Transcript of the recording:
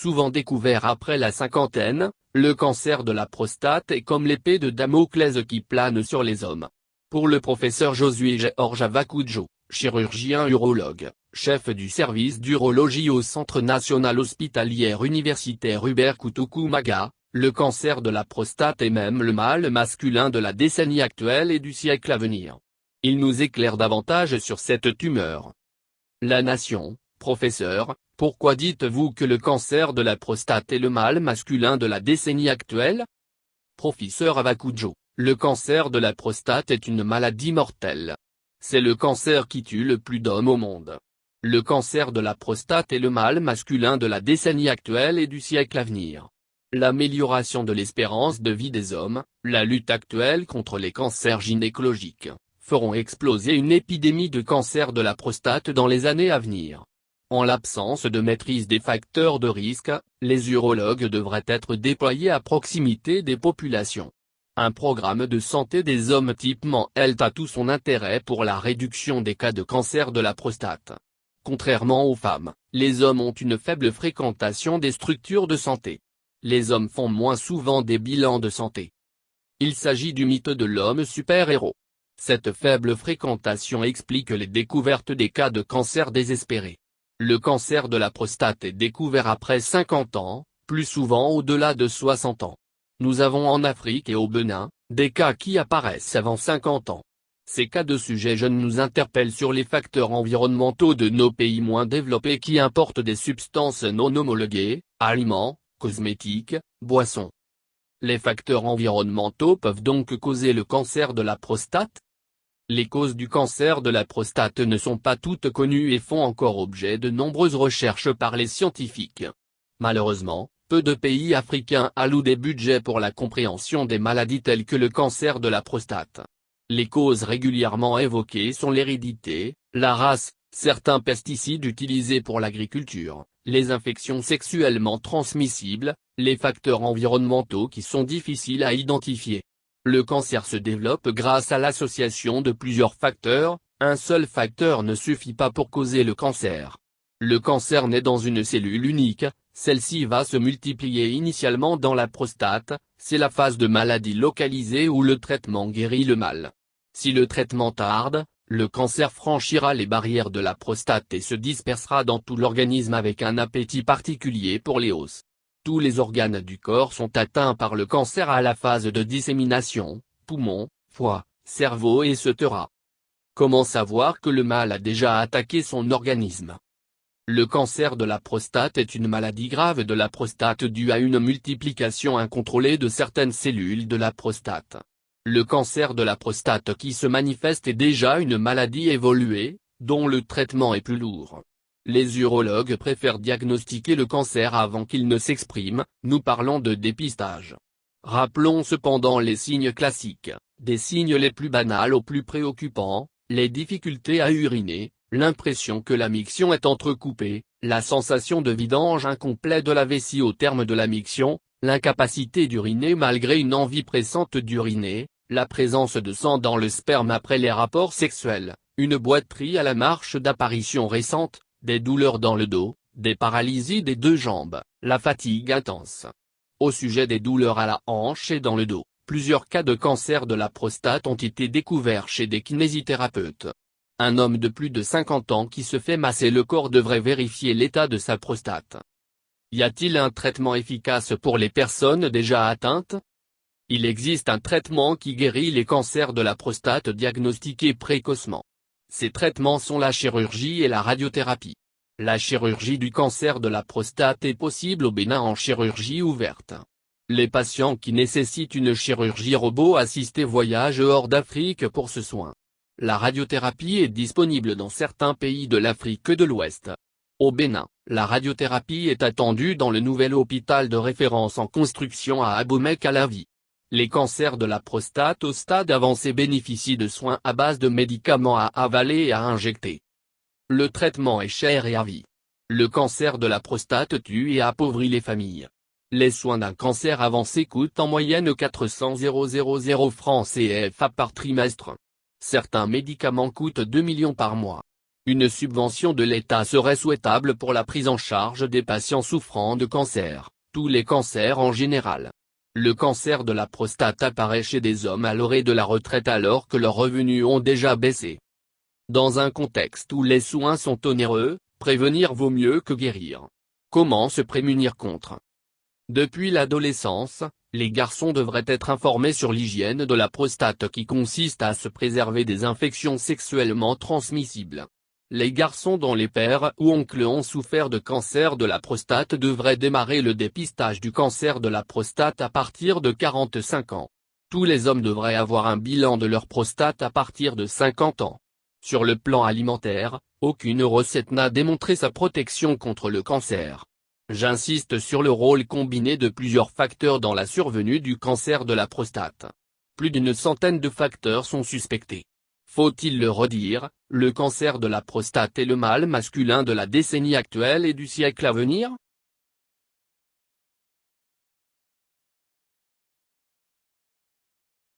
Souvent découvert après la cinquantaine, le cancer de la prostate est comme l'épée de Damoclès qui plane sur les hommes. Pour le professeur Josué Georges Avakudjo, chirurgien urologue, chef du service d'urologie au Centre national hospitalier universitaire Hubert Kutukumaga, le cancer de la prostate est même le mal masculin de la décennie actuelle et du siècle à venir. Il nous éclaire davantage sur cette tumeur. La Nation, professeur, pourquoi dites-vous que le cancer de la prostate est le mal masculin de la décennie actuelle? Professeur Avakudjo, le cancer de la prostate est une maladie mortelle. C'est le cancer qui tue le plus d'hommes au monde. Le cancer de la prostate est le mal masculin de la décennie actuelle et du siècle à venir. L'amélioration de l'espérance de vie des hommes, la lutte actuelle contre les cancers gynécologiques, feront exploser une épidémie de cancer de la prostate dans les années à venir. En l'absence de maîtrise des facteurs de risque, les urologues devraient être déployés à proximité des populations. Un programme de santé des hommes typement Health a tout son intérêt pour la réduction des cas de cancer de la prostate. Contrairement aux femmes, les hommes ont une faible fréquentation des structures de santé. Les hommes font moins souvent des bilans de santé. Il s'agit du mythe de l'homme super-héros. Cette faible fréquentation explique les découvertes des cas de cancer désespérés. Le cancer de la prostate est découvert après 50 ans, plus souvent au-delà de 60 ans. Nous avons en Afrique et au Bénin, des cas qui apparaissent avant 50 ans. Ces cas de sujets jeunes nous interpellent sur les facteurs environnementaux de nos pays moins développés qui importent des substances non homologuées, aliments, cosmétiques, boissons. Les facteurs environnementaux peuvent donc causer le cancer de la prostate? Les causes du cancer de la prostate ne sont pas toutes connues et font encore objet de nombreuses recherches par les scientifiques. Malheureusement, peu de pays africains allouent des budgets pour la compréhension des maladies telles que le cancer de la prostate. Les causes régulièrement évoquées sont l'hérédité, la race, certains pesticides utilisés pour l'agriculture, les infections sexuellement transmissibles, les facteurs environnementaux qui sont difficiles à identifier. Le cancer se développe grâce à l'association de plusieurs facteurs, un seul facteur ne suffit pas pour causer le cancer. Le cancer naît dans une cellule unique, celle-ci va se multiplier initialement dans la prostate, c'est la phase de maladie localisée où le traitement guérit le mal. Si le traitement tarde, le cancer franchira les barrières de la prostate et se dispersera dans tout l'organisme avec un appétit particulier pour les os. Tous les organes du corps sont atteints par le cancer à la phase de dissémination, poumons, foie, cerveau etc. Comment savoir que le mal a déjà attaqué son organisme? Le cancer de la prostate est une maladie grave de la prostate due à une multiplication incontrôlée de certaines cellules de la prostate. Le cancer de la prostate qui se manifeste est déjà une maladie évoluée, dont le traitement est plus lourd. Les urologues préfèrent diagnostiquer le cancer avant qu'il ne s'exprime, nous parlons de dépistage. Rappelons cependant les signes classiques, des signes les plus banals aux plus préoccupants, les difficultés à uriner, l'impression que la miction est entrecoupée, la sensation de vidange incomplet de la vessie au terme de la miction, l'incapacité d'uriner malgré une envie pressante d'uriner, la présence de sang dans le sperme après les rapports sexuels, une boiterie à la marche d'apparition récente, des douleurs dans le dos, des paralysies des deux jambes, la fatigue intense. Au sujet des douleurs à la hanche et dans le dos, plusieurs cas de cancer de la prostate ont été découverts chez des kinésithérapeutes. Un homme de plus de 50 ans qui se fait masser le corps devrait vérifier l'état de sa prostate. Y a-t-il un traitement efficace pour les personnes déjà atteintes? Il existe un traitement qui guérit les cancers de la prostate diagnostiqués précocement. Ces traitements sont la chirurgie et la radiothérapie. La chirurgie du cancer de la prostate est possible au Bénin en chirurgie ouverte. Les patients qui nécessitent une chirurgie robot assistée voyagent hors d'Afrique pour ce soin. La radiothérapie est disponible dans certains pays de l'Afrique de l'Ouest. Au Bénin, la radiothérapie est attendue dans le nouvel hôpital de référence en construction à Abomey-Calavi. Les cancers de la prostate au stade avancé bénéficient de soins à base de médicaments à avaler et à injecter. Le traitement est cher et à vie. Le cancer de la prostate tue et appauvrit les familles. Les soins d'un cancer avancé coûtent en moyenne 400 000 francs CFA par trimestre. Certains médicaments coûtent 2 millions par mois. Une subvention de l'État serait souhaitable pour la prise en charge des patients souffrant de cancer, tous les cancers en général. Le cancer de la prostate apparaît chez des hommes à l'orée de la retraite alors que leurs revenus ont déjà baissé. Dans un contexte où les soins sont onéreux, prévenir vaut mieux que guérir. Comment se prémunir contre? Depuis l'adolescence, les garçons devraient être informés sur l'hygiène de la prostate qui consiste à se préserver des infections sexuellement transmissibles. Les garçons dont les pères ou oncles ont souffert de cancer de la prostate devraient démarrer le dépistage du cancer de la prostate à partir de 45 ans. Tous les hommes devraient avoir un bilan de leur prostate à partir de 50 ans. Sur le plan alimentaire, aucune recette n'a démontré sa protection contre le cancer. J'insiste sur le rôle combiné de plusieurs facteurs dans la survenue du cancer de la prostate. Plus d'une centaine de facteurs sont suspectés. Faut-il le redire, le cancer de la prostate est le mal masculin de la décennie actuelle et du siècle à venir?